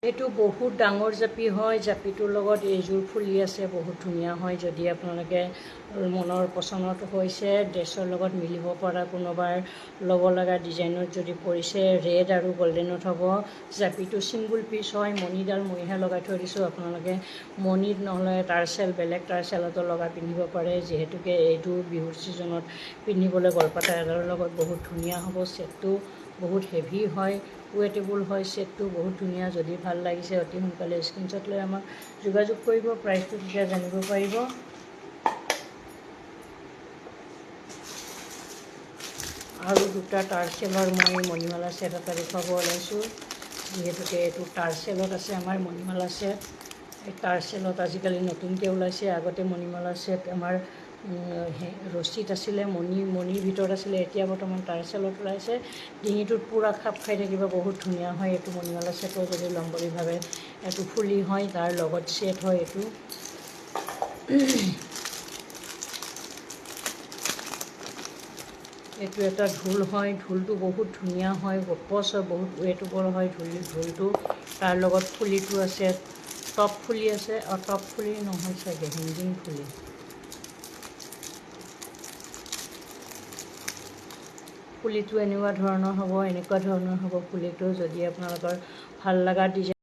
এইটো বহুত ডাঙৰ জাপি হয়। জাপিটোৰ লগত এইযোৰ ফুলি আছে, বহুত ধুনীয়া হয়। যদি আপোনালোকে মনৰ পচন্দত হৈছে, ড্ৰেছৰ লগত মিলিব পৰা কোনোবাৰ ল'ব লগা ডিজাইনত যদি পৰিছে, ৰেড আৰু গল্ডেনত হ'ব। জাপিটো ছিংগুল পিচ হয়। মণিডাল মইহে লগাই থৈ দিছোঁ। আপোনালোকে মণিত নহ'লে টাৰ্চেল, বেলেগ টাৰ্চেলতো লগাই পিন্ধিব পাৰে। যিহেতুকে এইটো বিহুৰ ছিজনত পিন্ধিবলৈ গলপাতা এডালৰ লগত বহুত ধুনীয়া হ'ব। ছেটটো বহুত হেভি হয়, ৱেটেবল হয়। ছেটটো বহুত ধুনীয়া। যদি ভাল লাগিছে অতি সোনকালে স্ক্ৰীনশ্বট লৈ আমাক যোগাযোগ কৰিব। প্ৰাইচটো তেতিয়া জানিব পাৰিব। আৰু দুটা টাৰ্চেলৰ মই মণিমালা ছেট এটা দেখুৱাব ওলাইছোঁ। যিহেতুকে এইটো টাৰ্চেলত আছে আমাৰ মণিমালা ছেট। এই টাৰ্চেলত আজিকালি নতুনকৈ ওলাইছে। আগতে মণিমালা ছেট আমাৰ ৰছীত আছিলে, মণিৰ ভিতৰত আছিলে। এতিয়া বৰ্তমান টাৰ্চেলত ওলাইছে। ডিঙিটোত পূৰা খাপ খাই থাকিব, বহুত ধুনীয়া হয়। এইটো মণিমালা ছেটৰ যদি ল'ম বুলি ভাবে, এইটো ফুলি হয়, তাৰ লগত ছেট হয়। এইটো এটা ঢোল হয়। ঢোলটো বহুত ধুনীয়া হয়, গপচ হয়, বহুত ৱেটেবল হয় ঢোলটো। তাৰ লগত ফুলিটো আছে, টপ ফুলি আছে। টপ ফুলি নহয় চাগে, হেংগিং ফুলি। ফুলিটো এনেকুৱা ধৰণৰ হ'ব, এনেকুৱা ধৰণৰ হ'ব ফুলিটো। যদি আপোনালোকৰ ভাল লগা ডিজাইন